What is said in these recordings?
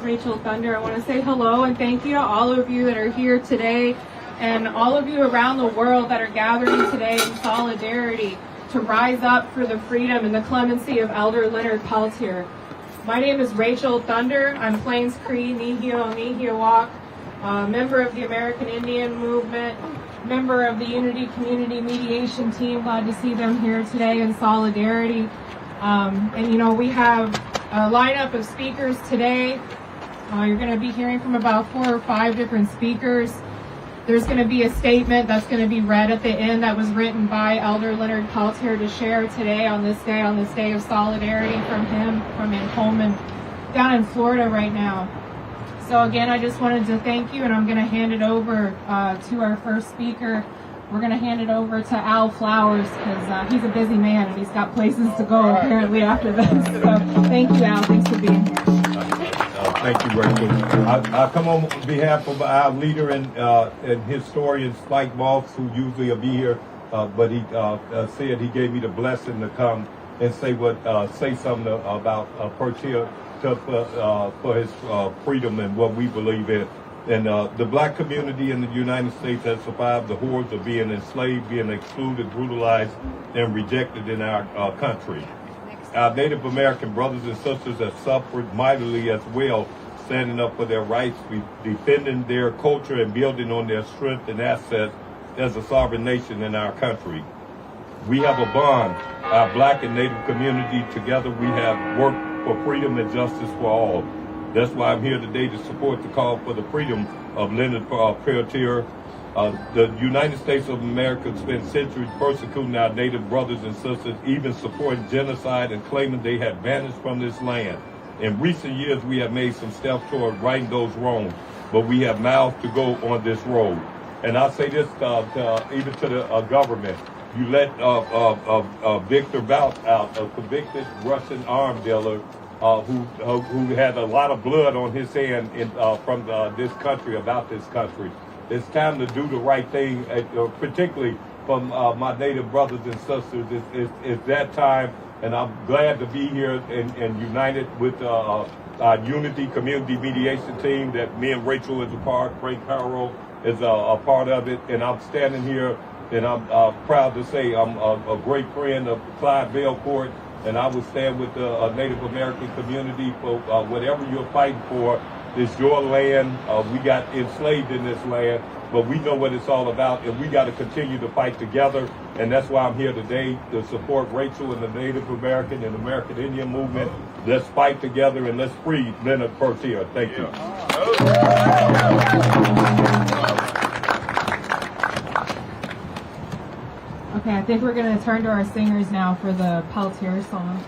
Rachel Thunder. I want to say hello and thank you to all of you that are here today and all of you around the world that are gathering today in solidarity to rise up for the freedom and the clemency of Elder Leonard Peltier. My name is Rachel Thunder. I'm Plains Cree Nihiowak, member of the American Indian movement, member of the Unity Community Mediation Team. Glad to see them here today in solidarity. And you know, we have a lineup of speakers today. You're going to be hearing from about 4 or 5 different speakers. There's going to be a statement that's going to be read at the end that was written by Elder Leonard Peltier to share today on this day of solidarity from him, from his home down in Florida right now. So again, I just wanted to thank you, and I'm going to hand it over to our first speaker. We're going to hand it over to Al Flowers because he's a busy man and he's got places to go apparently after this. So thank you, Al. Thanks for being here. Thank you, Rachel. I come on behalf of our leader and historian Spike Moss, who usually will be here, but he said he gave me the blessing to come and say something about Peltier for his freedom and what we believe in. And the black community in the United States has survived the horrors of being enslaved, being excluded, brutalized, and rejected in our country. Our Native American brothers and sisters have suffered mightily as well, standing up for their rights, defending their culture, and building on their strength and assets as a sovereign nation in our country. We have a bond. Our black and Native community together, we have worked for freedom and justice for all. That's why I'm here today to support the call for the freedom of Leonard Peltier. The United States of America spent centuries persecuting our Native brothers and sisters, even supporting genocide and claiming they had vanished from this land. In recent years, we have made some steps toward righting those wrongs, but we have miles to go on this road. And I say this even to the government. You let Victor Govt out, a convicted Russian arms dealer who had a lot of blood on his hand from this country, about this country. It's time to do the right thing, particularly from my Native brothers and sisters. It's that time, and I'm glad to be here and united with our Unity Community Mediation Team that me and Rachel is a part, Frank Carroll is a part of it, and I'm standing here, and I'm proud to say I'm a great friend of Clyde Belcourt, and I will stand with the Native American community for whatever you're fighting for. It's your land. We got enslaved in this land, but we know what it's all about, and we got to continue to fight together. And that's why I'm here today to support Rachel and the Native American and American Indian movement. Let's fight together and let's free Leonard Peltier. Thank you. Okay, I think we're going to turn to our singers now for the Peltier song.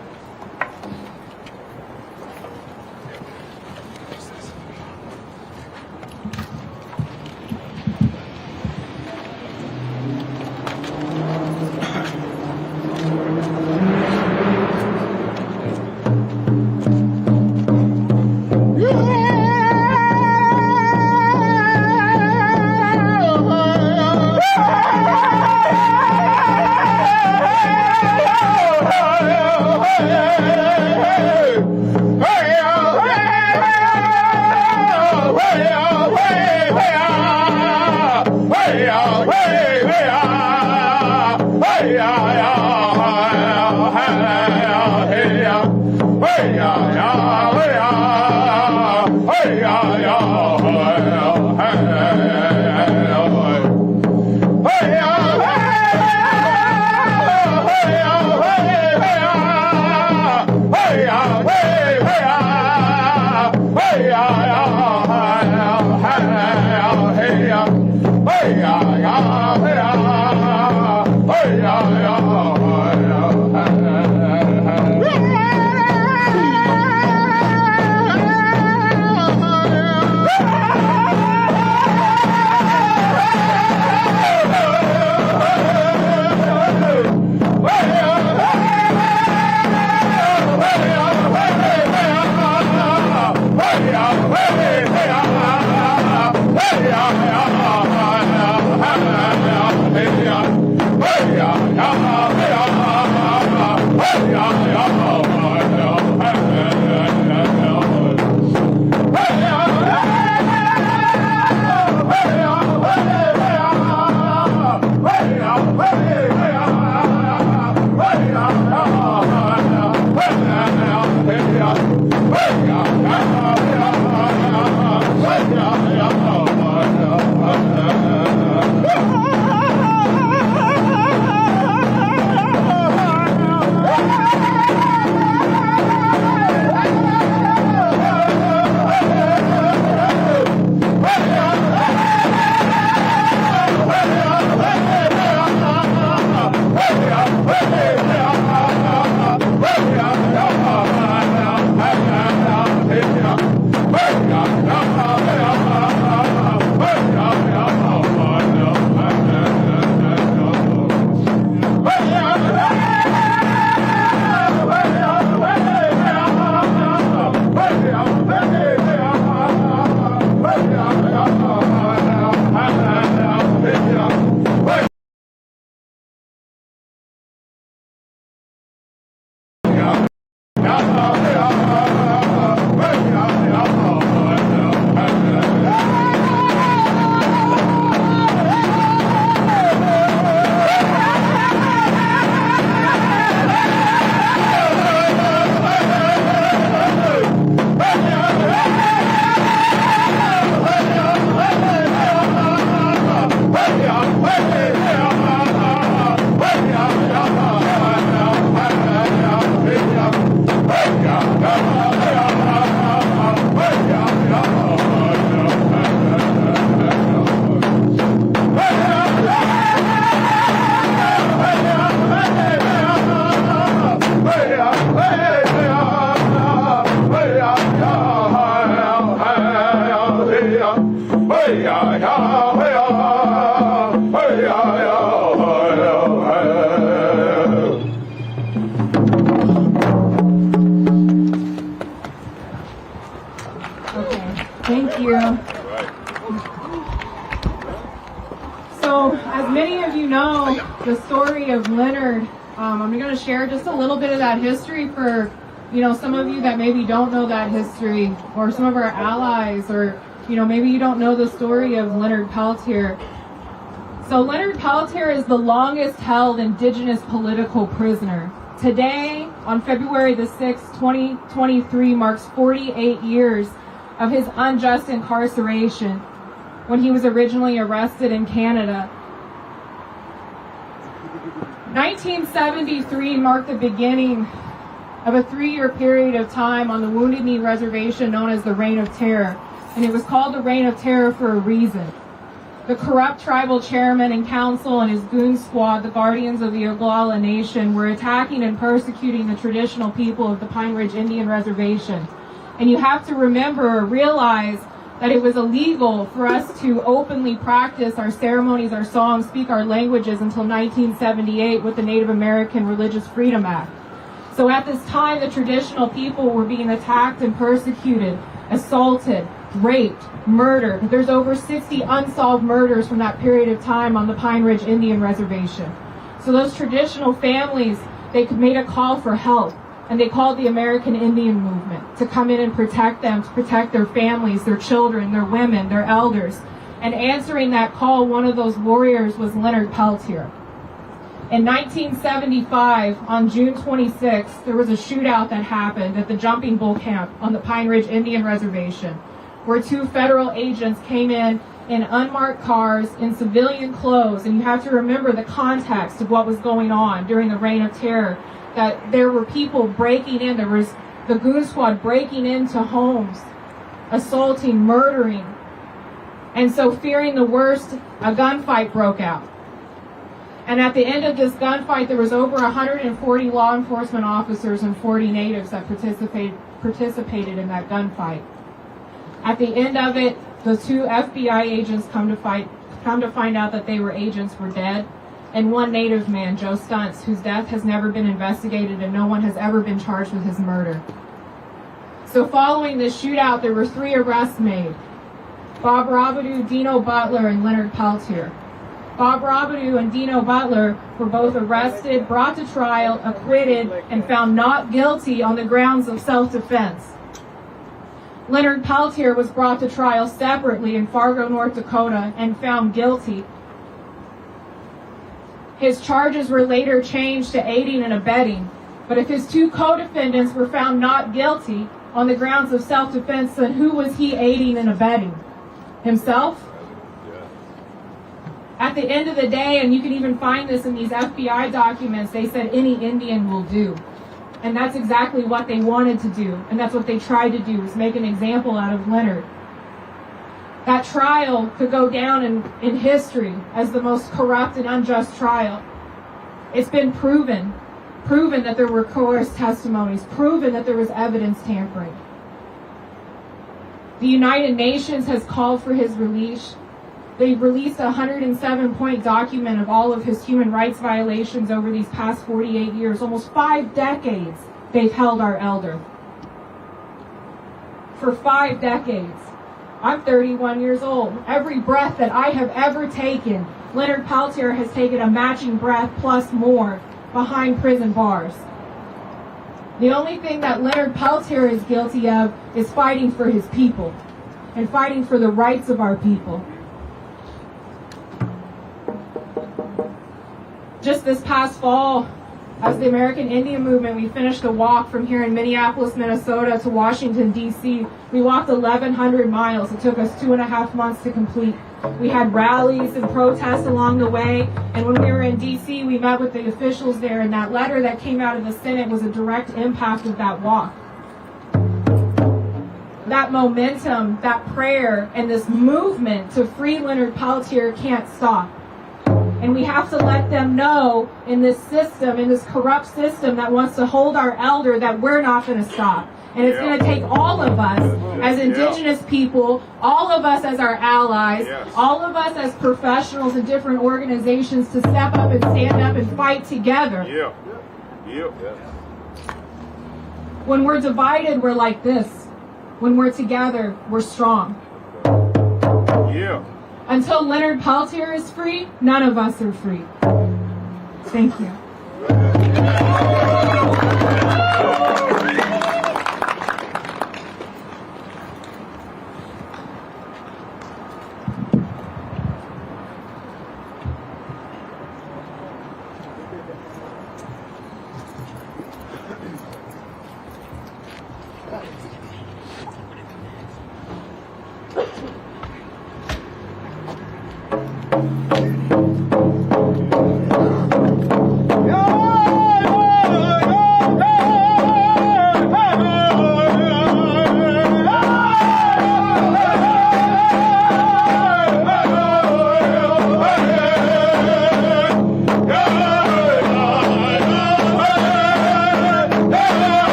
Thank you. So, as many of you know, the story of Leonard, I'm going to share just a little bit of that history for, some of you that maybe don't know that history, or some of our allies, or, maybe you don't know the story of Leonard Peltier. So Leonard Peltier is the longest held indigenous political prisoner. Today, on February the 6th, 2023, marks 48 years of his unjust incarceration when he was originally arrested in Canada. 1973 marked the beginning of a 3-year period of time on the Wounded Knee Reservation known as the Reign of Terror, and it was called the Reign of Terror for a reason. The corrupt tribal chairman and council and his goon squad, the guardians of the Oglala Nation, were attacking and persecuting the traditional people of the Pine Ridge Indian Reservation. And you have to remember or realize that it was illegal for us to openly practice our ceremonies, our songs, speak our languages until 1978 with the Native American Religious Freedom Act. So at this time, the traditional people were being attacked and persecuted, assaulted, raped, murdered. There's over 60 unsolved murders from that period of time on the Pine Ridge Indian Reservation. So those traditional families, they made a call for help, and they called the American Indian movement to come in and protect them, to protect their families, their children, their women, their elders. And answering that call, one of those warriors was Leonard Peltier. In 1975, on June 26th, there was a shootout that happened at the Jumping Bull Camp on the Pine Ridge Indian Reservation, where 2 federal agents came in unmarked cars in civilian clothes. And you have to remember the context of what was going on during the Reign of Terror, that there were people breaking in. There was the goon squad breaking into homes, assaulting, murdering. And so, fearing the worst, a gunfight broke out. And at the end of this gunfight, there was over 140 law enforcement officers and 40 natives that participated in that gunfight. At the end of it, the 2 FBI agents come to find out that they were agents were dead, and 1 native man, Joe Stunts, whose death has never been investigated and no one has ever been charged with his murder. So following this shootout, there were 3 arrests made: Bob Robidoux, Dino Butler, and Leonard Peltier. Bob Robidoux and Dino Butler were both arrested, brought to trial, acquitted, and found not guilty on the grounds of self-defense. Leonard Peltier was brought to trial separately in Fargo, North Dakota, and found guilty. His charges were later changed to aiding and abetting, but if his 2 co-defendants were found not guilty on the grounds of self-defense, then who was he aiding and abetting? Himself? At the end of the day, and you can even find this in these FBI documents, they said any Indian will do. And that's exactly what they wanted to do, and that's what they tried to do, was make an example out of Leonard. That trial could go down in history as the most corrupt and unjust trial. It's been proven that there were coerced testimonies, proven that there was evidence tampering. The United Nations has called for his release. They've released a 107-point document of all of his human rights violations over these past 48 years. Almost 5 decades they've held our elder. For 5 decades. I'm 31 years old. Every breath that I have ever taken, Leonard Peltier has taken a matching breath plus more behind prison bars. The only thing that Leonard Peltier is guilty of is fighting for his people and fighting for the rights of our people. Just this past fall, as the American Indian Movement, we finished a walk from here in Minneapolis, Minnesota to Washington, D.C. We walked 1,100 miles. It took us 2.5 months to complete. We had rallies and protests along the way, and when we were in D.C., we met with the officials there, and that letter that came out of the Senate was a direct impact of that walk. That momentum, that prayer, and this movement to free Leonard Peltier can't stop. And we have to let them know in this system, in this corrupt system that wants to hold our elder, that we're not going to stop. And it's going to take all of us as indigenous people, all of us as our allies, all of us as professionals in different organizations to step up and stand up and fight together. When we're divided, we're like this. When we're together, we're strong. Until Leonard Peltier is free, none of us are free. Thank you.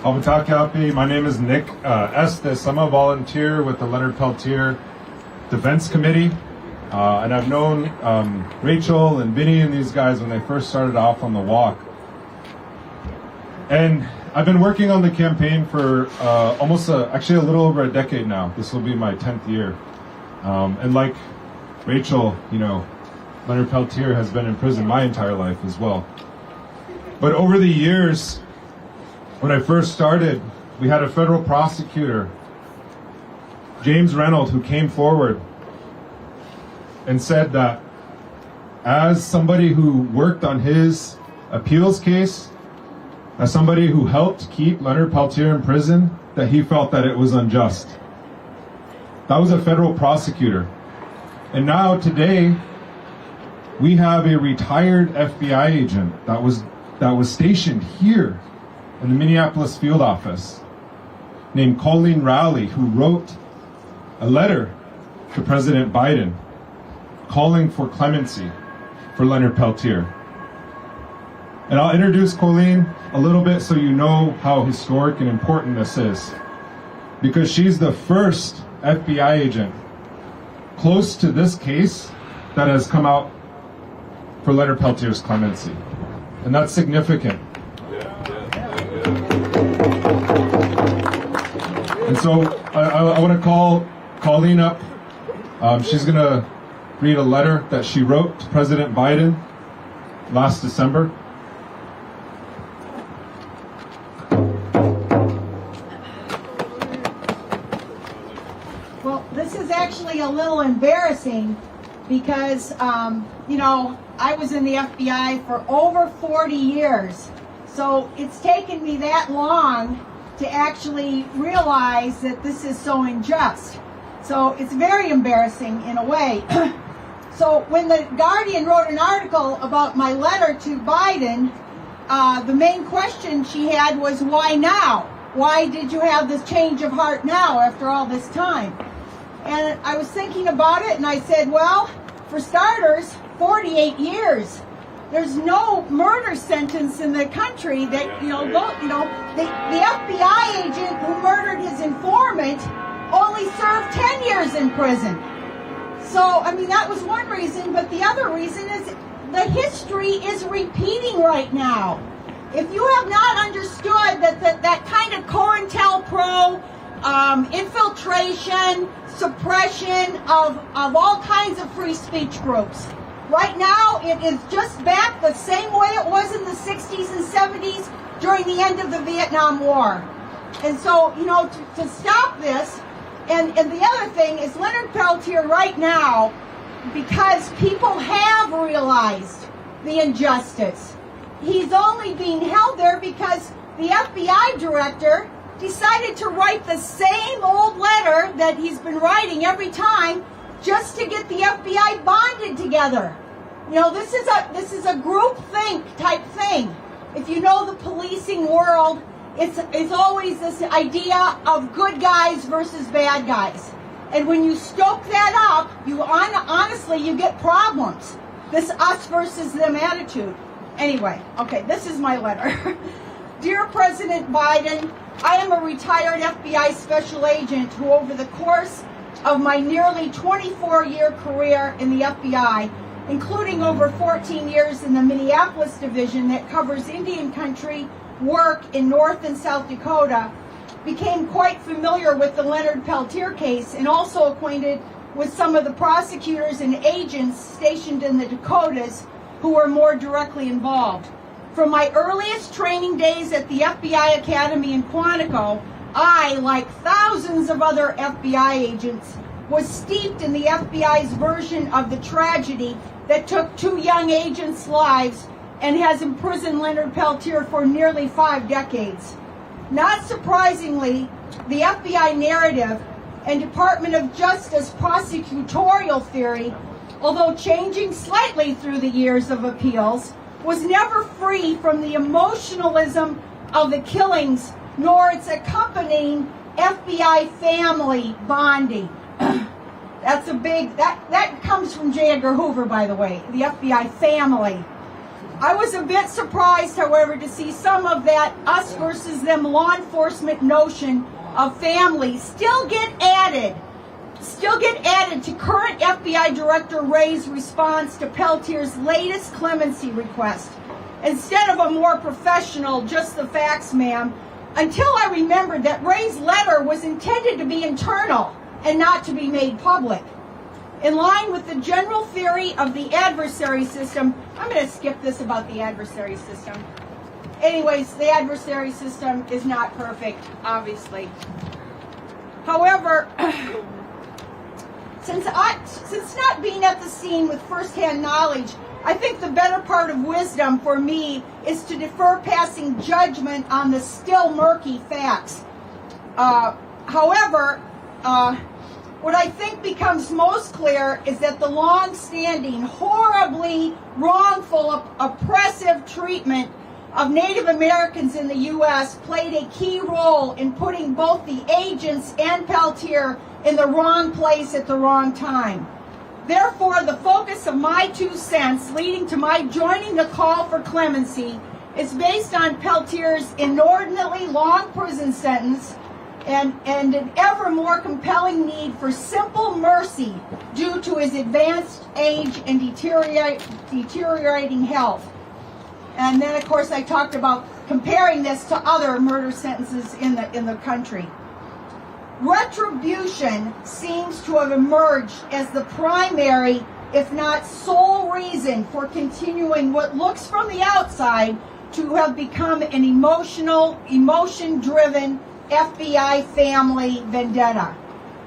Abutakapi, my name is Nick Estes. I'm a volunteer with the Leonard Peltier Defense Committee. And I've known Rachel and Vinny and these guys when they first started off on the walk. And I've been working on the campaign for actually a little over a decade now. This will be my 10th year. And like Rachel, Leonard Peltier has been in prison my entire life as well. But over the years, when I first started, we had a federal prosecutor, James Reynolds, who came forward and said that as somebody who worked on his appeals case, as somebody who helped keep Leonard Peltier in prison, that he felt that it was unjust. That was a federal prosecutor. And now today, we have a retired FBI agent that was stationed here in the Minneapolis field office named Colleen Rowley, who wrote a letter to President Biden calling for clemency for Leonard Peltier. And I'll introduce Colleen a little bit so you know how historic and important this is, because she's the first FBI agent close to this case that has come out for Leonard Peltier's clemency. And that's significant. And so I want to call Colleen up. She's going to read a letter that she wrote to President Biden last December. Well, this is actually a little embarrassing because, I was in the FBI for over 40 years. So it's taken me that long to actually realize that this is so unjust. So it's very embarrassing in a way. So when the Guardian wrote an article about my letter to Biden, the main question she had was, why now? Why did you have this change of heart now after all this time? And I was thinking about it and I said, well, for starters, 48 years. There's no murder sentence in the country that, the FBI agent who murdered his informant only served 10 years in prison. So, that was one reason, but the other reason is the history is repeating right now. If you have not understood that kind of COINTELPRO, infiltration, suppression of all kinds of free speech groups, right now it is just back the same way it was in the 60s and 70s during the end of the Vietnam War. And so, to stop this, and the other thing is Leonard Peltier right now, because people have realized the injustice, he's only being held there because the FBI director decided to write the same old letter that he's been writing every time just to get the FBI bonded together. This is a group think type thing. If you know the policing world, it's always this idea of good guys versus bad guys. And when you stoke that up, honestly, you get problems. This us versus them attitude. Anyway, okay, this is my letter. Dear President Biden, I am a retired FBI special agent who over the course of my nearly 24-year career in the FBI, including over 14 years in the Minneapolis division that covers Indian country work in North and South Dakota, became quite familiar with the Leonard Peltier case and also acquainted with some of the prosecutors and agents stationed in the Dakotas who were more directly involved. From my earliest training days at the FBI Academy in Quantico, I, like thousands of other FBI agents, was steeped in the FBI's version of the tragedy that took two young agents' lives and has imprisoned Leonard Peltier for nearly 5 decades. Not surprisingly, the FBI narrative and Department of Justice prosecutorial theory, although changing slightly through the years of appeals, was never free from the emotionalism of the killings nor its accompanying FBI family bonding. That's a big, that comes from J. Edgar Hoover, by the way, the FBI family. I was a bit surprised, however, to see some of that us versus them law enforcement notion of family still get added to current FBI Director Wray's response to Peltier's latest clemency request. Instead of a more professional, just the facts, ma'am, until I remembered that Wray's letter was intended to be internal and not to be made public. In line with the general theory of the adversary system, I'm going to skip this about the adversary system. Anyways, the adversary system is not perfect, obviously. However, since not being at the scene with firsthand knowledge, I think the better part of wisdom for me is to defer passing judgment on the still murky facts. However, what I think becomes most clear is that the long-standing, horribly wrongful, oppressive treatment of Native Americans in the U.S. played a key role in putting both the agents and Peltier in the wrong place at the wrong time. Therefore, the focus of my 2 cents leading to my joining the call for clemency is based on Peltier's inordinately long prison sentence and an ever more compelling need for simple mercy due to his advanced age and deteriorating health. And then, of course, I talked about comparing this to other murder sentences in the country. Retribution seems to have emerged as the primary, if not sole reason for continuing what looks from the outside to have become an emotion-driven FBI family vendetta.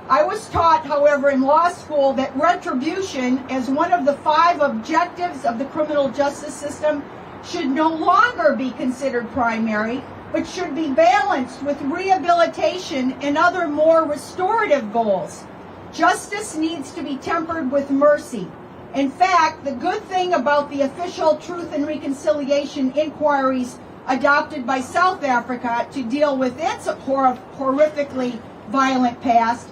I was taught, however, in law school that retribution, as one of the 5 objectives of the criminal justice system, should no longer be considered primary, but should be balanced with rehabilitation and other more restorative goals. Justice needs to be tempered with mercy. In fact, the good thing about the official Truth and Reconciliation inquiries adopted by South Africa to deal with its horrifically violent past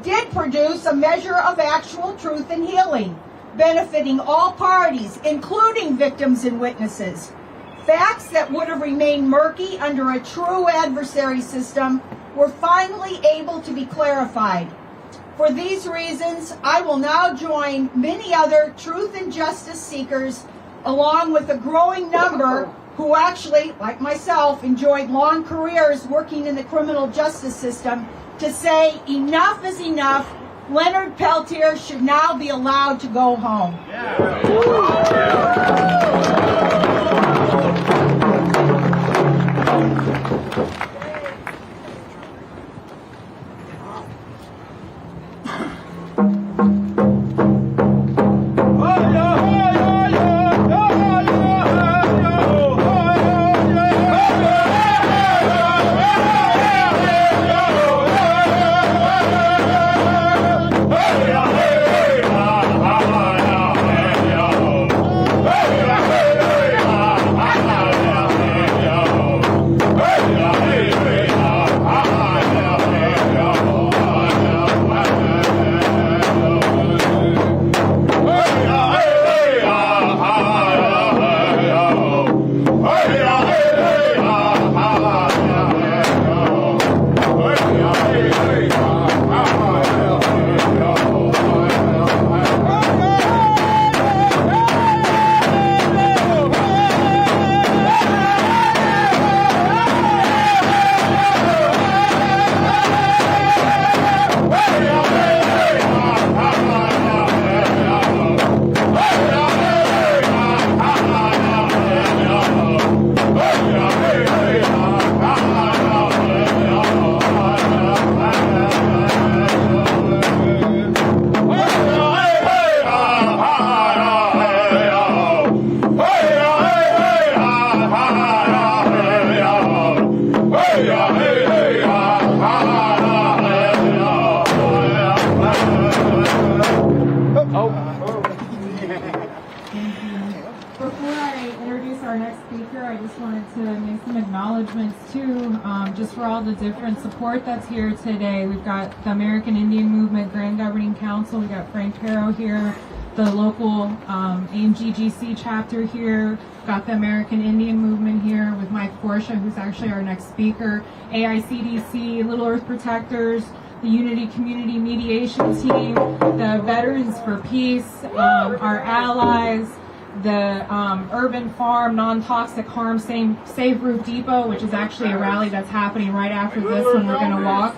did produce a measure of actual truth and healing, benefiting all parties, including victims and witnesses. Facts that would have remained murky under a true adversary system were finally able to be clarified. For these reasons, I will now join many other truth and justice seekers, along with a growing number who actually, like myself, enjoyed long careers working in the criminal justice system, to say enough is enough. Leonard Peltier should now be allowed to go home. Just for all the different support that's here today. We've got the American Indian Movement Grand Governing Council. We've got Frank Harrow here, the local AIM-GGC chapter here, got the American Indian movement here with Mike Porsche, who's actually our next speaker, AICDC, Little Earth Protectors, the Unity Community Mediation Team, the Veterans for Peace, our allies, the Urban Farm Non-Toxic Harm Save Roof Depot, which is actually a rally that's happening right after this when we're going to walk.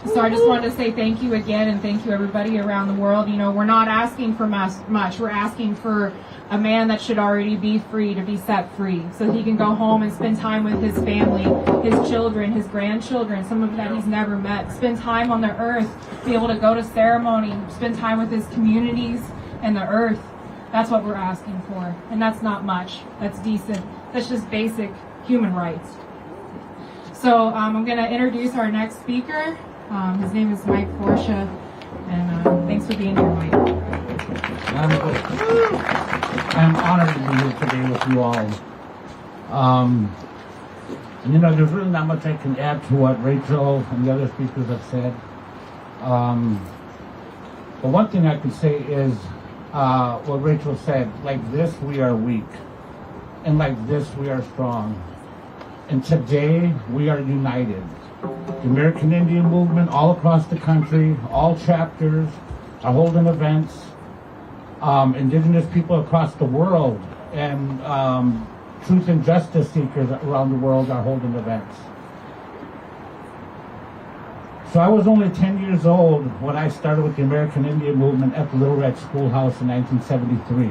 So I just wanted to say thank you again, and thank you everybody around the world. You know, we're not asking for much. We're asking for a man that should already be free to be set free, so he can go home and spend time with his family, his children, his grandchildren, some of them that he's never met, spend time on the earth, be able to go to ceremony, spend time with his communities and the earth. That's what we're asking for, and that's not much. That's decent. That's just basic human rights. So I'm going to introduce our next speaker. His name is Mike Porsche, and thanks for being here, Mike. I'm honored to be here today with you all. You know, there's really not much I can add to what Rachel and the other speakers have said. But one thing I can say is what Rachel said, like this we are weak, and like this we are strong. And today we are united. The American Indian movement all across the country, all chapters are holding events. Indigenous people across the world and truth and justice seekers around the world are holding events. So I was only 10 years old when I started with the American Indian movement at the Little Red Schoolhouse in 1973.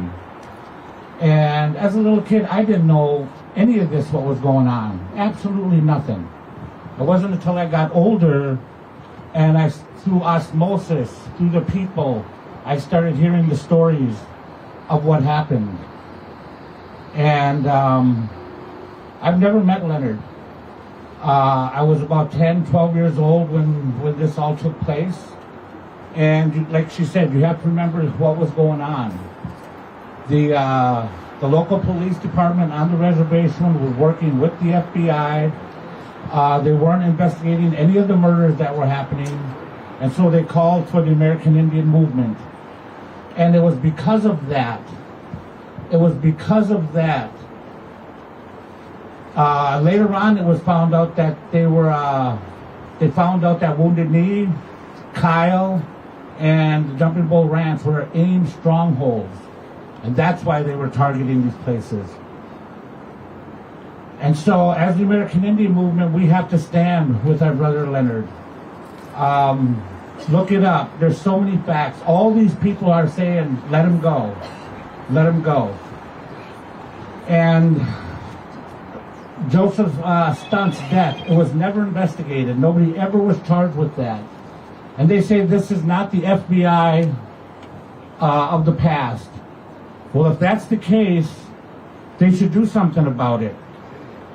And as a little kid, I didn't know any of this, what was going on. Absolutely nothing. It wasn't until I got older and through osmosis, through the people, I started hearing the stories of what happened. And I've never met Leonard. I was about 10, 12 years old when this all took place. And like she said, you have to remember what was going on. The local police department on the reservation was working with the FBI. They weren't investigating any of the murders that were happening. And so they called for the American Indian movement. And it was because of that. Later on, it was found out that they found out that Wounded Knee, Kyle, and the Jumping Bull Ranch were AIM strongholds. And that's why they were targeting these places. And so, as the American Indian movement, we have to stand with our brother Leonard. Look it up. There's so many facts. All these people are saying, let him go. Let him go. And Joseph Stunt's death, it was never investigated. Nobody ever was charged with that. And they say this is not the FBI of the past. Well, if that's the case, they should do something about it.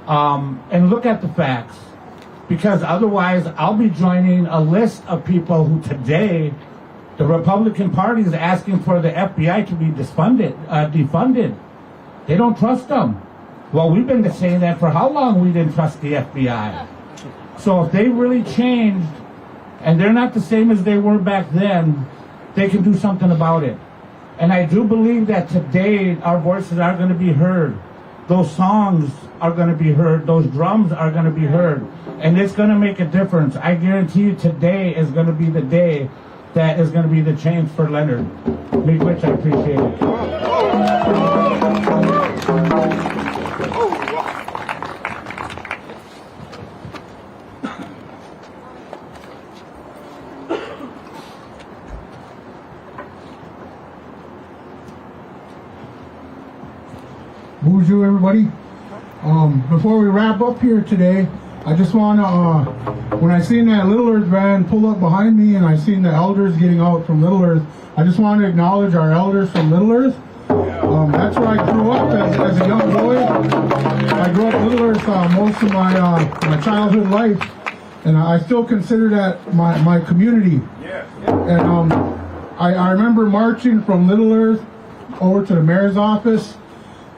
And look at the facts. Because otherwise, I'll be joining a list of people who today, the Republican Party is asking for the FBI to be defunded. They don't trust them. Well, we've been saying that for how long we didn't trust the FBI. So if they really changed, and they're not the same as they were back then, they can do something about it. And I do believe that today our voices are going to be heard. Those songs are going to be heard. Those drums are going to be heard. And it's going to make a difference. I guarantee you today is going to be the day that is going to be the change for Leonard. Big which I appreciate it. Bonjour, everybody. Before we wrap up here today, I just want to, when I seen that Little Earth van pull up behind me and I seen the elders getting out from Little Earth, I just want to acknowledge our elders from Little Earth. That's where I grew up as a young boy. I grew up in Little Earth most of my childhood life, and I still consider that my community. And I remember marching from Little Earth over to the mayor's office.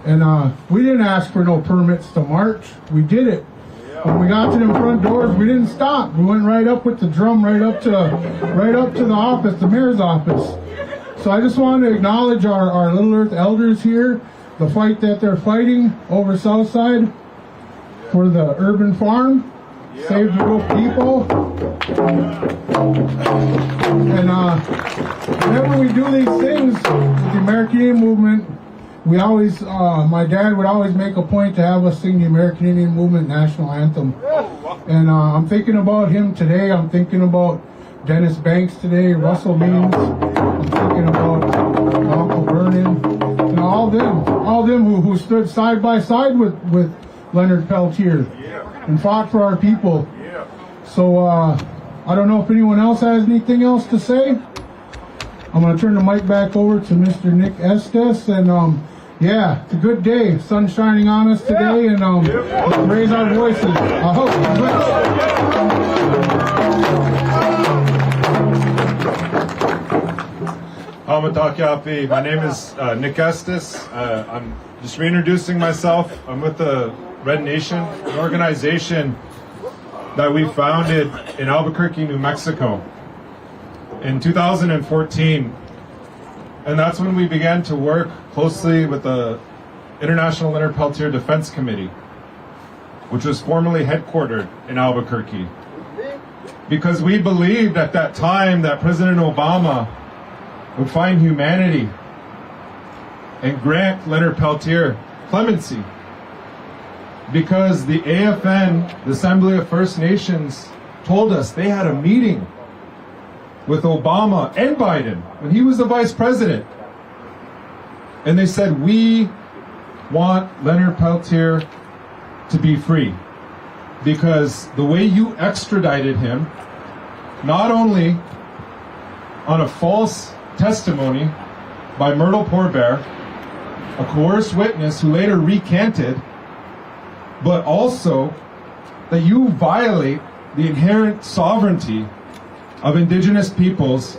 And we didn't ask for no permits to march. We did it. When we got to them front doors, we didn't stop. We went right up with the drum, right up to the office, the mayor's office. So I just want to acknowledge our Little Earth elders here, the fight that they're fighting over Southside for the urban farm, save the rural people. And whenever we do these things with the American Indian movement, we always, my dad would always make a point to have us sing the American Indian Movement National Anthem. And I'm thinking about him today. I'm thinking about Dennis Banks today, Russell Means. I'm thinking about Uncle Vernon, and all them who stood side by side with Leonard Peltier and fought for our people. So I don't know if anyone else has anything else to say. I'm going to turn the mic back over to Mr. Nick Estes, and yeah, it's a good day. Sun's shining on us today, and let's raise our voices. I hope. My name is Nick Estes. I'm just reintroducing myself. I'm with the Red Nation, an organization that we founded in Albuquerque, New Mexico in 2014. And that's when we began to work closely with the International Leonard Peltier Defense Committee, which was formerly headquartered in Albuquerque. Because we believed at that time that President Obama would find humanity and grant Leonard Peltier clemency. Because the AFN, the Assembly of First Nations, told us they had a meeting with Obama and Biden when he was the vice president. And they said, we want Leonard Peltier to be free. Because the way you extradited him, not only on a false testimony by Myrtle Pourbear, a coerced witness who later recanted, but also that you violate the inherent sovereignty of indigenous peoples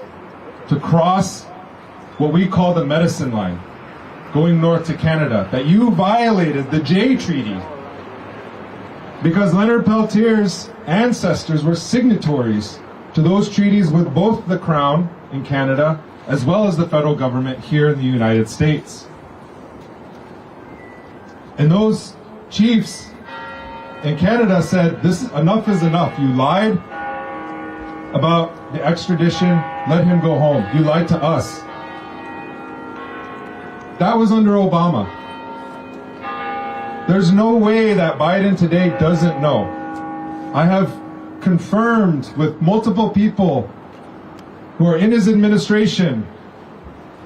to cross what we call the medicine line, going north to Canada, that you violated the Jay Treaty because Leonard Peltier's ancestors were signatories to those treaties with both the Crown in Canada as well as the federal government here in the United States. And those chiefs in Canada said, enough is enough. You lied about the extradition. Let him go home. You lied to us. That was under Obama. There's no way that Biden today doesn't know. I have confirmed with multiple people who are in his administration.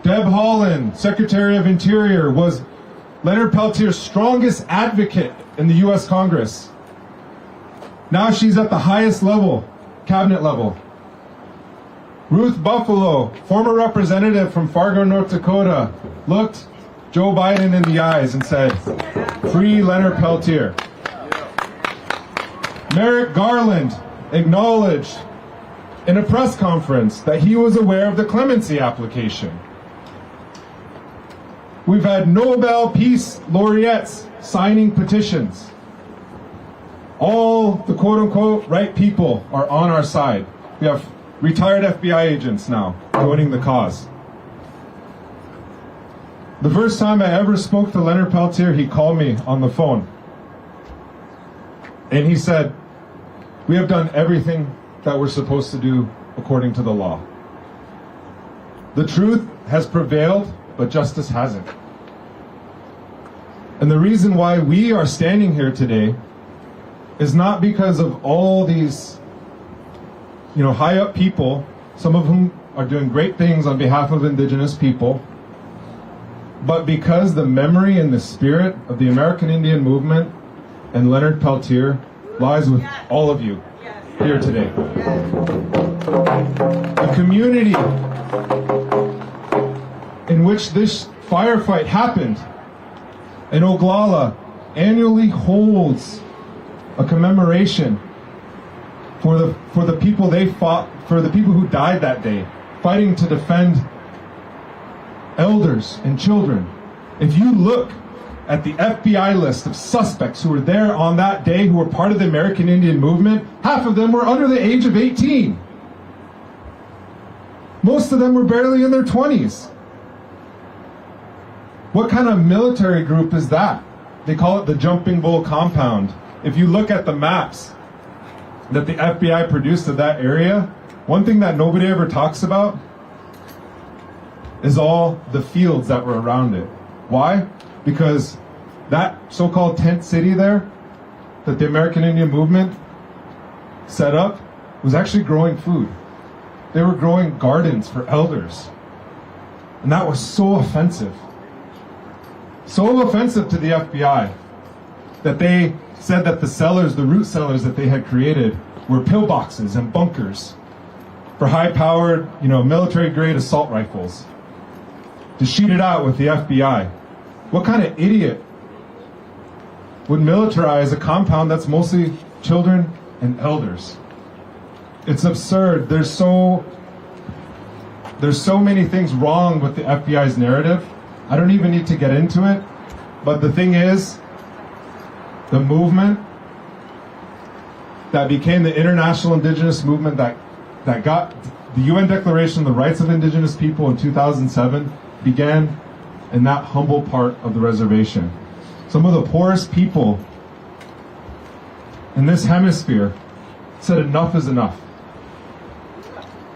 Deb Haaland, Secretary of Interior, was Leonard Peltier's strongest advocate in the U.S. Congress. Now she's at the highest level, cabinet level. Ruth Buffalo, former representative from Fargo, North Dakota, looked Joe Biden in the eyes and said, free Leonard Peltier. Merrick Garland acknowledged in a press conference that he was aware of the clemency application. We've had Nobel Peace laureates signing petitions. All the quote-unquote right people are on our side. We have retired FBI agents now joining the cause. The first time I ever spoke to Leonard Peltier, he called me on the phone. And he said, we have done everything that we're supposed to do according to the law. The truth has prevailed, but justice hasn't. And the reason why we are standing here today is not because of all these, high up people, some of whom are doing great things on behalf of Indigenous people, but because the memory and the spirit of the American Indian movement and Leonard Peltier lies with all of you here today. A community in which this firefight happened in Oglala annually holds a commemoration for the people they fought, for the people who died that day, fighting to defend elders and children. If you look at the FBI list of suspects who were there on that day, who were part of the American Indian movement, half of them were under the age of 18. Most of them were barely in their 20s. What kind of military group is that? They call it the Jumping Bull Compound. If you look at the maps that the FBI produced of that area, one thing that nobody ever talks about is all the fields that were around it. Why? Because that so-called tent city there that the American Indian movement set up was actually growing food. They were growing gardens for elders. And that was so offensive. So offensive to the FBI that they said that the cellars, the root cellars that they had created were pillboxes and bunkers for high-powered, military-grade assault rifles to shoot it out with the FBI. What kind of idiot would militarize a compound that's mostly children and elders? It's absurd. There's so many things wrong with the FBI's narrative. I don't even need to get into it. But the thing is, the movement that became the international indigenous movement that got the UN Declaration of the Rights of Indigenous People in 2007 began in that humble part of the reservation. Some of the poorest people in this hemisphere said enough is enough.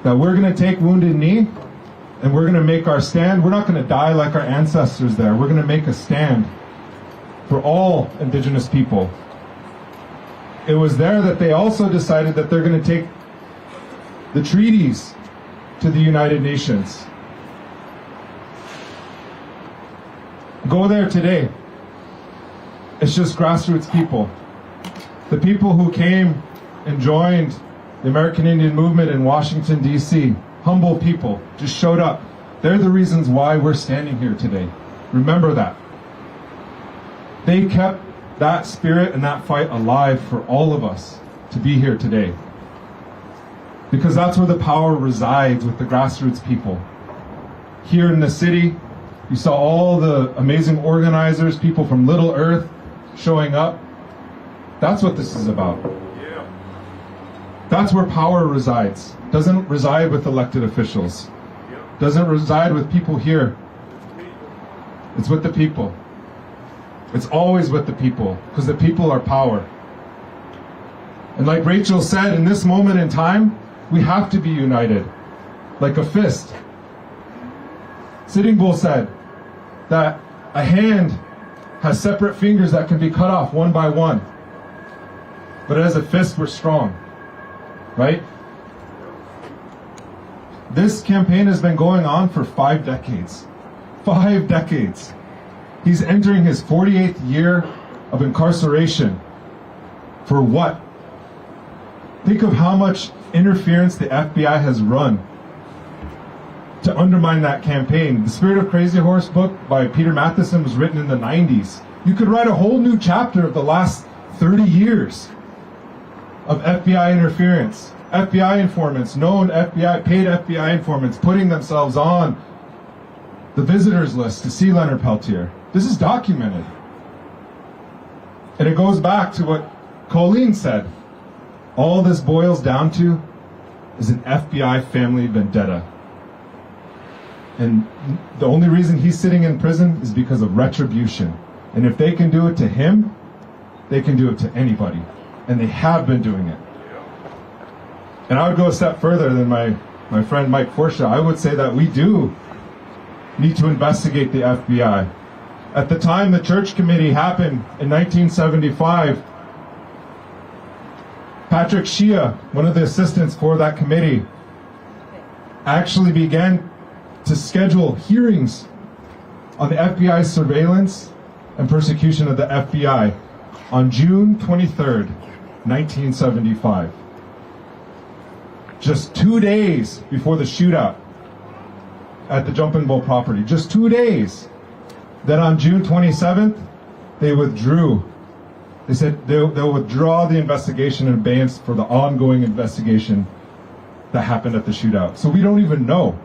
That we're going to take Wounded Knee and we're going to make our stand. We're not going to die like our ancestors there. We're going to make a stand for all Indigenous people. It was there that they also decided that they're going to take the treaties to the United Nations. Go there today. It's just grassroots people. The people who came and joined the American Indian movement in Washington, D.C., humble people, just showed up. They're the reasons why we're standing here today. Remember that. They kept that spirit and that fight alive for all of us to be here today. Because that's where the power resides, with the grassroots people. Here in the city, you saw all the amazing organizers, people from Little Earth showing up. That's what this is about. That's where power resides. Doesn't reside with elected officials. Doesn't reside with people here. It's with the people. It's always with the people, because the people are power. And like Rachel said, in this moment in time, we have to be united, like a fist. Sitting Bull said that a hand has separate fingers that can be cut off one by one. But as a fist, we're strong. Right? This campaign has been going on for 5 decades. 5 decades. He's entering his 48th year of incarceration. For what? Think of how much interference the FBI has run to undermine that campaign. The Spirit of Crazy Horse book by Peter Matheson was written in the 90s. You could write a whole new chapter of the last 30 years of FBI interference. FBI informants, known FBI, paid FBI informants, putting themselves on the visitors list to see Leonard Peltier. This is documented. And it goes back to what Colleen said. All this boils down to is an FBI family vendetta. And the only reason he's sitting in prison is because of retribution. And if they can do it to him, they can do it to anybody. And they have been doing it. And I would go a step further than my friend Mike Porsche. I would say that we do need to investigate the FBI. At the time the Church Committee happened in 1975, Patrick Shea, one of the assistants for that committee, actually began to schedule hearings on the FBI's surveillance and persecution of the FBI on June 23rd, 1975. Just 2 days before the shootout at the Jumping Bull property. Just 2 days. Then on June 27th, they withdrew. They said they'll withdraw the investigation in abeyance for the ongoing investigation that happened at the shootout. So we don't even know.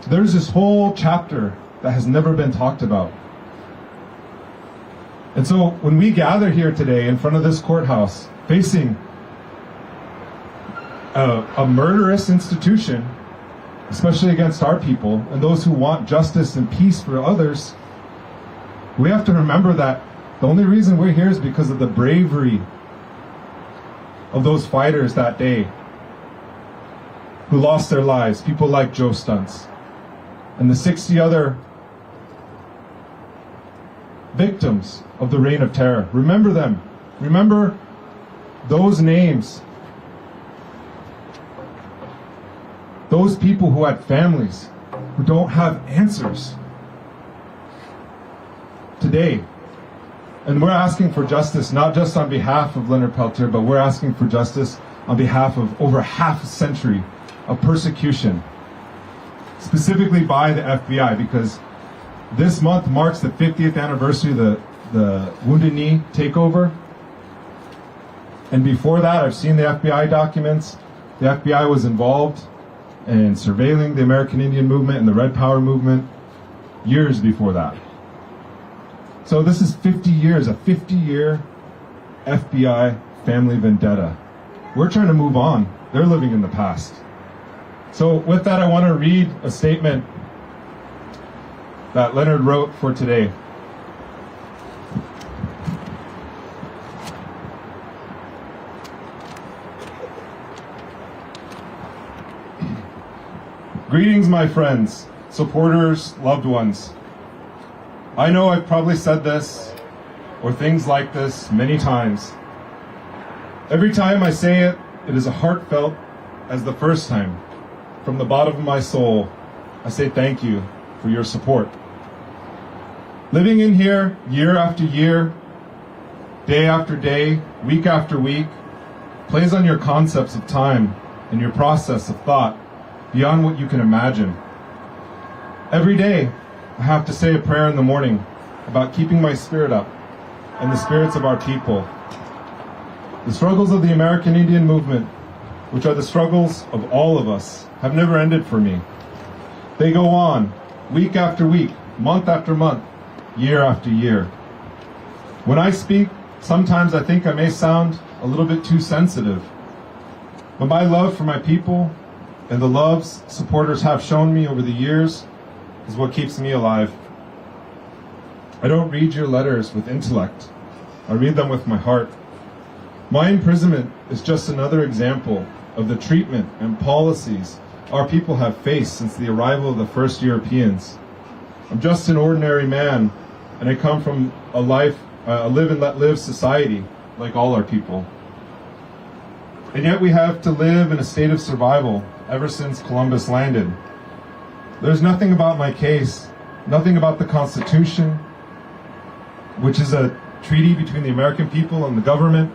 There's this whole chapter that has never been talked about. And so when we gather here today in front of this courthouse, facing a murderous institution especially against our people and those who want justice and peace for others, we have to remember that the only reason we're here is because of the bravery of those fighters that day who lost their lives, people like Joe Stunts, and the 60 other victims of the reign of terror. Remember them. Remember those names. Those people who had families, who don't have answers today. And we're asking for justice, not just on behalf of Leonard Peltier, but we're asking for justice on behalf of over half a century of persecution, specifically by the FBI, because this month marks the 50th anniversary of the Wounded Knee takeover. And before that, I've seen the FBI documents. The FBI was involved in surveilling the American Indian movement and the Red Power movement years before that. So this is 50 years, a 50-year FBI family vendetta. We're trying to move on. They're living in the past. So with that, I want to read a statement that Leonard wrote for today. Greetings, my friends, supporters, loved ones. I know I've probably said this or things like this many times. Every time I say it, it is as heartfelt as the first time. From the bottom of my soul, I say thank you for your support. Living in here year after year, day after day, week after week, plays on your concepts of time and your process of thought beyond what you can imagine. Every day, I have to say a prayer in the morning about keeping my spirit up and the spirits of our people. The struggles of the American Indian movement, which are the struggles of all of us, have never ended for me. They go on, week after week, month after month, year after year. When I speak, sometimes I think I may sound a little bit too sensitive. But my love for my people and the loves supporters have shown me over the years is what keeps me alive. I don't read your letters with intellect. I read them with my heart. My imprisonment is just another example of the treatment and policies our people have faced since the arrival of the first Europeans. I'm just an ordinary man, and I come from a live and let live society like all our people. And yet we have to live in a state of survival ever since Columbus landed. There's nothing about my case, nothing about the Constitution, which is a treaty between the American people and the government,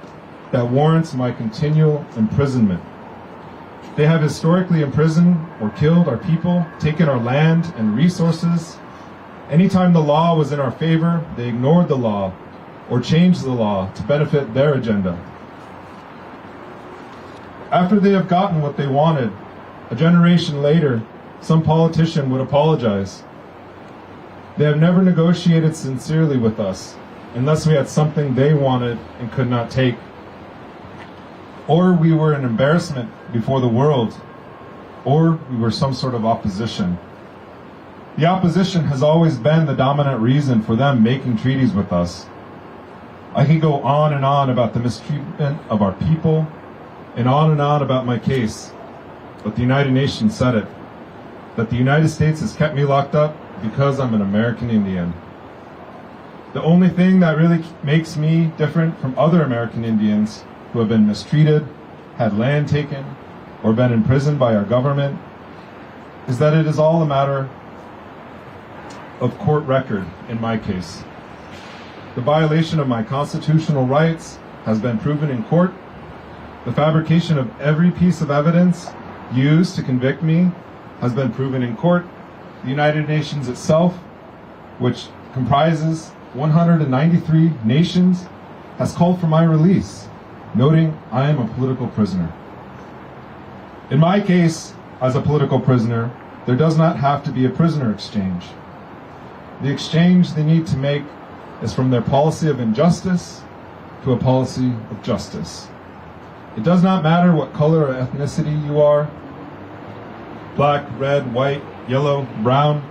that warrants my continual imprisonment. They have historically imprisoned or killed our people, taken our land and resources. Anytime the law was in our favor, they ignored the law or changed the law to benefit their agenda. After they have gotten what they wanted, a generation later, some politician would apologize. They have never negotiated sincerely with us unless we had something they wanted and could not take. Or we were an embarrassment before the world, or we were some sort of opposition. The opposition has always been the dominant reason for them making treaties with us. I can go on and on about the mistreatment of our people, and on about my case, but the United Nations said it, that the United States has kept me locked up because I'm an American Indian. The only thing that really makes me different from other American Indians who have been mistreated, had land taken, or been imprisoned by our government, is that it is all a matter of court record in my case. The violation of my constitutional rights has been proven in court. The fabrication of every piece of evidence used to convict me has been proven in court. The United Nations itself, which comprises 193 nations, has called for my release, noting I am a political prisoner. In my case, as a political prisoner, there does not have to be a prisoner exchange. The exchange they need to make is from their policy of injustice to a policy of justice. It does not matter what color or ethnicity you are. black, red, white, yellow, brown.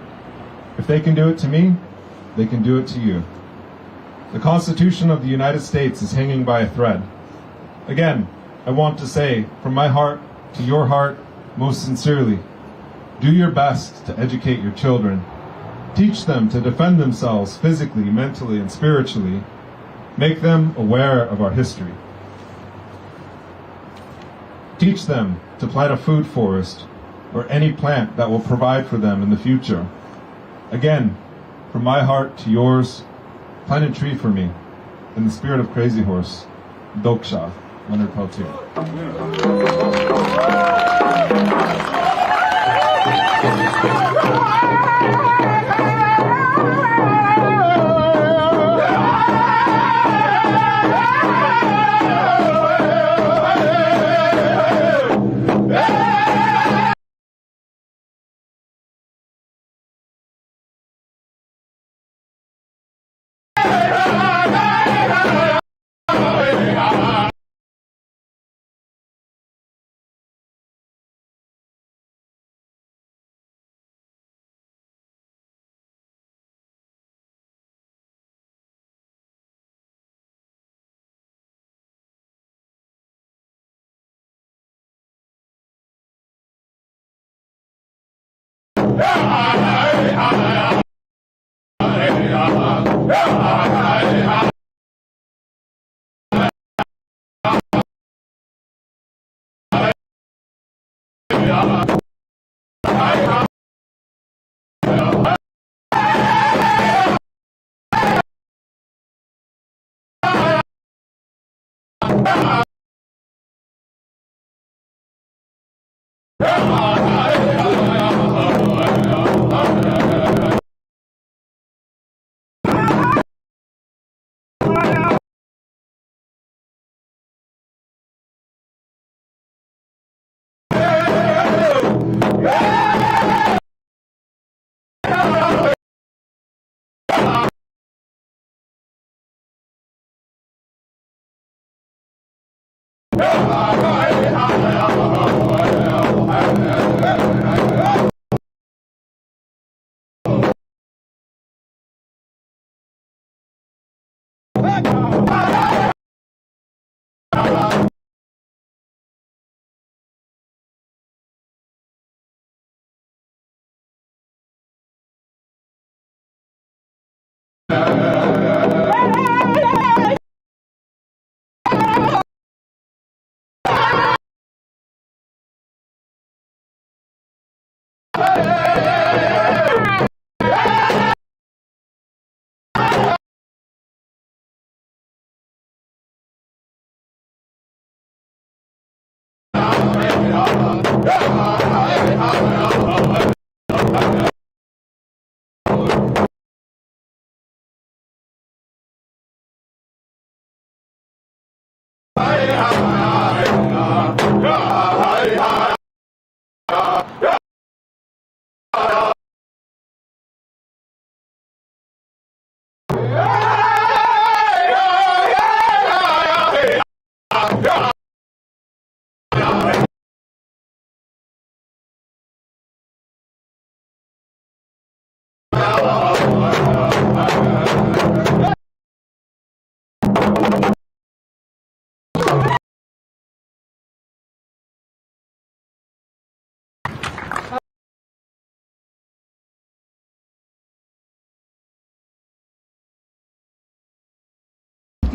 If they can do it to me, they can do it to you. The Constitution of the United States is hanging by a thread. Again, I want to say, from my heart to your heart, most sincerely, do your best to educate your children. Teach them to defend themselves physically, mentally, and spiritually. Make them aware of our history. Teach them to plant a food forest or any plant that will provide for them in the future. Again, from my heart to yours, plant a tree for me. In the spirit of Crazy Horse, Doksha, Leonard Peltier.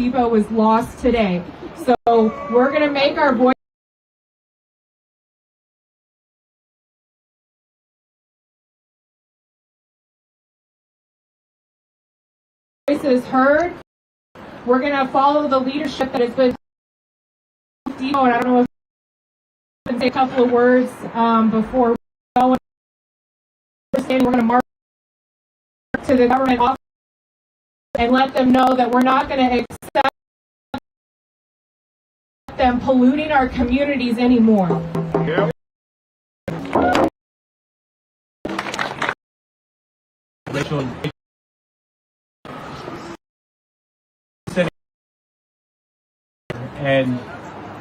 Depot was lost today. So we're going to make our voices heard. We're going to follow the leadership that has been Depot, and I don't know if I can say a couple of words before we go. We're going to march to the government office and let them know that we're not going to accept them polluting our communities anymore. Yep. And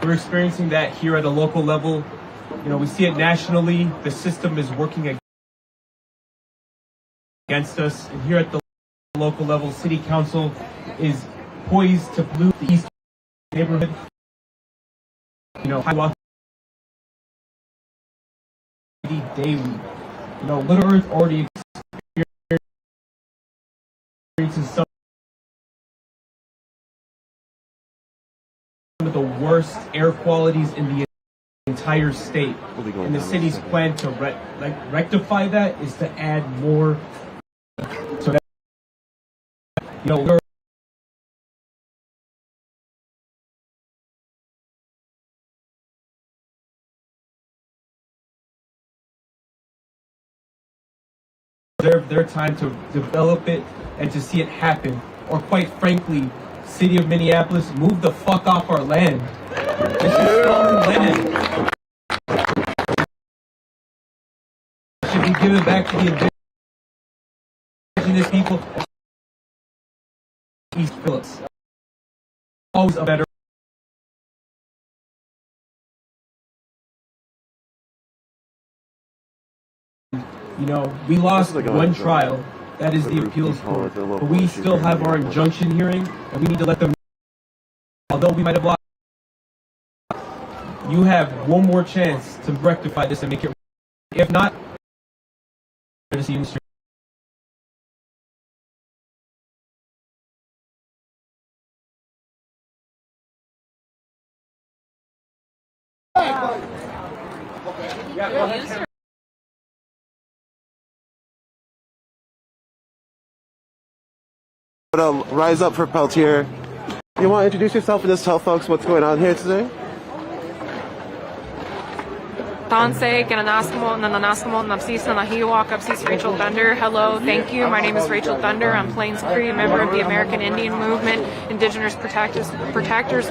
we're experiencing that here at a local level We see it nationally. The system is working against us. And here at the local level, City Council is poised to pollute the East neighborhood. Hiawatha daily. Little Earth already experiences some of the worst air qualities in the entire state. And the city's plan to rectify that is to add more. So that their time to develop it and to see it happen, or quite frankly, City of Minneapolis, move the fuck off our land. This is stolen land. It should be given back to the indigenous people. East Phillips. Always a better. We lost one trial. That is the appeals court. But we still have our injunction hearing, and we need to let them know. Although we might have lost, you have one more chance to rectify this and make it. If not, Rise Up for Peltier. You want to introduce yourself and just tell folks what's going on here today? Rachel Thunder. Hello, thank you. My name is Rachel Thunder. I'm Plains Cree, member of the American Indian Movement, Indigenous Protectors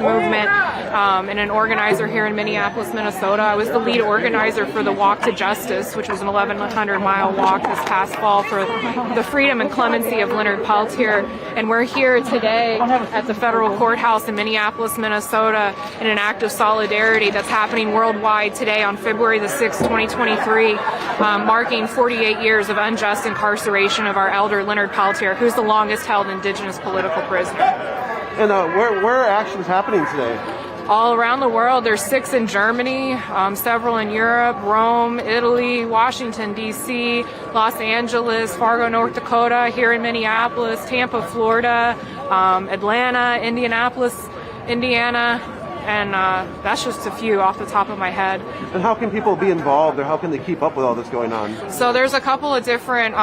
Movement, and an organizer here in Minneapolis, Minnesota. I was the lead organizer for the Walk to Justice, which was an 1,100-mile walk this past fall for the freedom and clemency of Leonard Peltier. And we're here today at the federal courthouse in Minneapolis, Minnesota, in an act of solidarity that's happening worldwide today on February the 6th, 2023, marking 48 years of unjust incarceration of our elder Leonard Peltier, who's the longest held Indigenous political prisoner. And where are actions happening today? All around the world. There's 6 in Germany, several in Europe, Rome, Italy, Washington, D.C., Los Angeles, Fargo, North Dakota, here in Minneapolis, Tampa, Florida, Atlanta, Indianapolis, Indiana, and that's just a few off the top of my head. And how can people be involved, or how can they keep up with all this going on? So there's a couple of different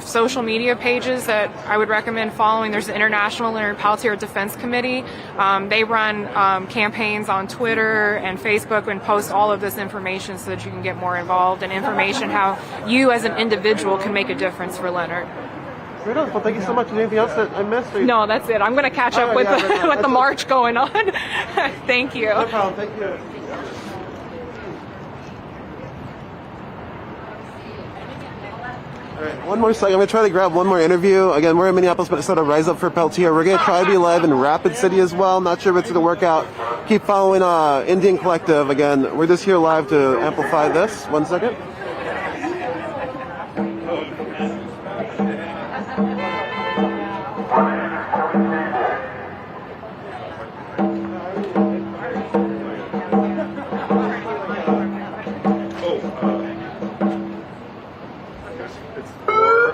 social media pages that I would recommend following. There's the International Leonard Peltier Defense Committee. They run campaigns on Twitter and Facebook and post all of this information so that you can get more involved, and information how you as an individual can make a difference for Leonard. Right on. Well, thank you so much. Anything else that I missed? No, that's it. I'm going to catch up with with the march going on. Thank you. No problem. Thank you. All right, one more second. I'm going to try to grab one more interview. Again, we're in Minneapolis, Minnesota. Rise Up for Peltier. We're going to try to be live in Rapid City as well. Not sure if it's going to work out. Keep following Indian Collective. Again, we're just here live to amplify this. One second.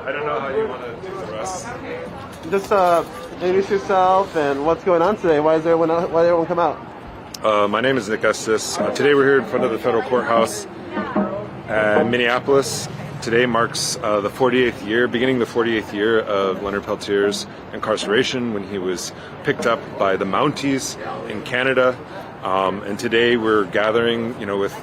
I don't know how you want to do the rest. Just introduce yourself and what's going on today. Why did everyone come out? My name is Nick Estes. Today we're here in front of the federal courthouse in Minneapolis. Today marks the 48th year, beginning the 48th year of Leonard Peltier's incarceration when he was picked up by the Mounties in Canada. And today we're gathering, with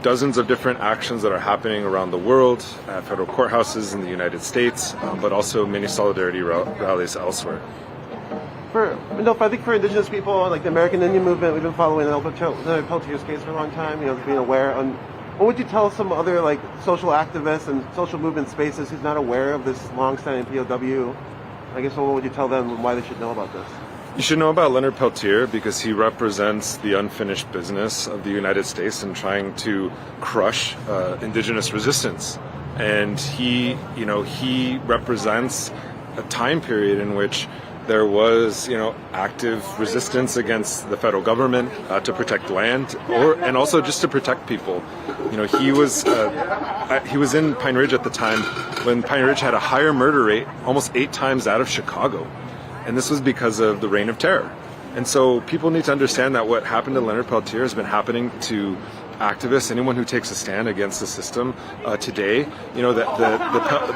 dozens of different actions that are happening around the world at federal courthouses in the United States, but also many solidarity rallies elsewhere. I think for Indigenous people, like the American Indian Movement, we've been following Leonard Peltier's case for a long time, being aware. What would you tell some other social activists and social movement spaces who's not aware of this long-standing POW? I guess what would you tell them and why they should know about this? You should know about Leonard Peltier because he represents the unfinished business of the United States in trying to crush indigenous resistance. And he represents a time period in which there was, active resistance against the federal government to protect land, and also just to protect people. He was in Pine Ridge at the time when Pine Ridge had a higher murder rate, almost 8 times that of Chicago, and this was because of the Reign of Terror. And so people need to understand that what happened to Leonard Peltier has been happening to activists, anyone who takes a stand against the system today. That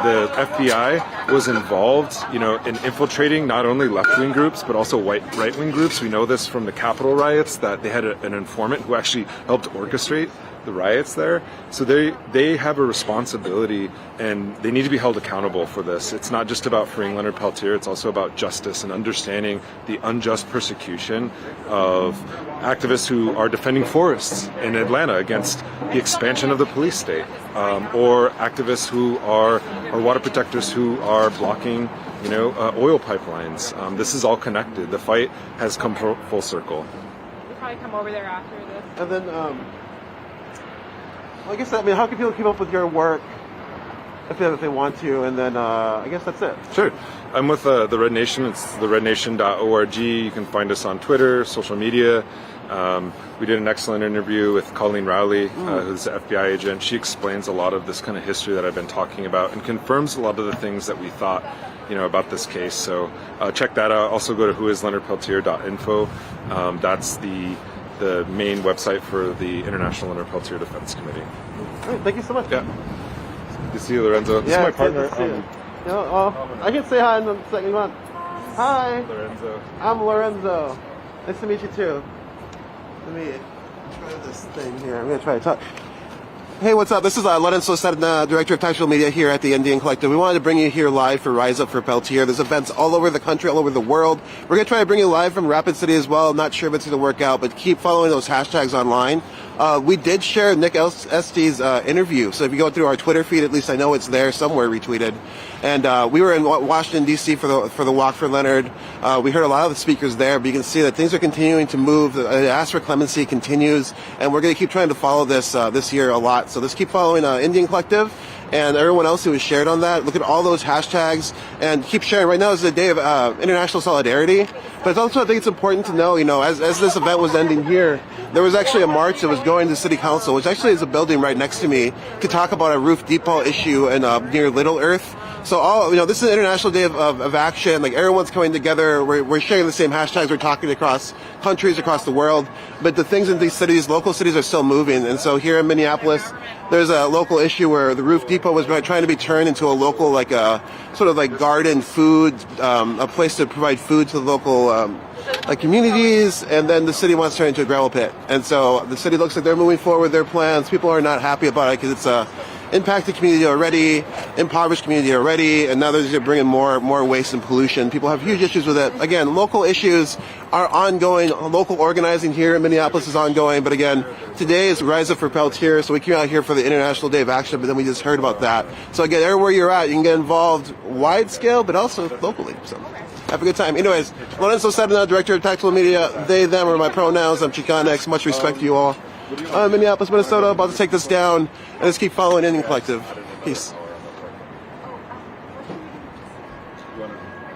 the FBI was involved, in infiltrating not only left-wing groups but also right-wing groups. We know this from the Capitol riots that they had an informant who actually helped orchestrate the riots there. So they have a responsibility and they need to be held accountable for this. It's not just about freeing Leonard Peltier, it's also about justice and understanding the unjust persecution of activists who are defending forests in Atlanta against the expansion of the police state, or activists who are water protectors who are blocking oil pipelines. This is all connected. The fight has come full circle. We'll probably come over there after this. And then, I guess, how can people keep up with your work if they want to? And then, I guess that's it. Sure. I'm with the Red Nation. It's therednation.org. You can find us on Twitter, social media. We did an excellent interview with Colleen Rowley, who's the FBI agent. She explains a lot of this kind of history that I've been talking about and confirms a lot of the things that we thought, about this case. So check that out. Also go to whoisleonardpeltier.info. That's the main website for the International Leonard Peltier Defense Committee. All right, thank you so much. Yeah. Good to see you, Lorenzo. This is my partner. I can say hi in a second. Come on. Hi. Lorenzo. I'm Lorenzo. Nice to meet you too. Let me try this thing here. I'm going to try to talk. Hey, what's up? This is Lorenzo Serna, Director of Tactical Media here at the NDN Collective. We wanted to bring you here live for Rise Up for Peltier. There's events all over the country, all over the world. We're going to try to bring you live from Rapid City as well. I'm not sure if it's going to work out, but keep following those hashtags online. We did share Nick Estes' interview, so if you go through our Twitter feed, at least I know it's there somewhere retweeted. And we were in Washington, D.C. for the Walk for Leonard. We heard a lot of the speakers there, but you can see that things are continuing to move. The Ask for Clemency continues, and we're going to keep trying to follow this this year a lot. So let's keep following Indian Collective and everyone else who has shared on that. Look at all those hashtags and keep sharing. Right now is the day of international solidarity, but it's also, I think it's important to know, as this event was ending here, there was actually a march that was going to City Council, which actually is a building right next to me, to talk about a roof depot issue in near Little Earth. So this is an international day of action. Like, everyone's coming together. We're sharing the same hashtags. We're talking across countries, across the world. But the things in these cities, local cities, are still moving. And so here in Minneapolis, there's a local issue where the roof depot was trying to be turned into a local, sort of like garden food, a place to provide food to the local communities, and then the city wants to turn it into a gravel pit. And so the city looks like they're moving forward with their plans. People are not happy about it because it's a impacted community already, impoverished community already, and now they're just bringing more waste and pollution. People have huge issues with it. Again, local issues are ongoing. Local organizing here in Minneapolis is ongoing, but again, today is Rise Up for Peltier, so we came out here for the International Day of Action, but then we just heard about that. So again, everywhere you're at, you can get involved wide scale, but also locally. So have a good time. Anyways, Lorenzo Serna, Director of Tactical Media. They, them are my pronouns. I'm Chicanx. Much respect to you all. Minneapolis, Minnesota, about to take this down, and let's keep following Indian Collective. Peace. I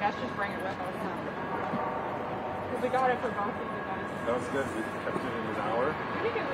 guess just bring it with us. Because we got it for both of you guys. That was good. We kept it in an hour.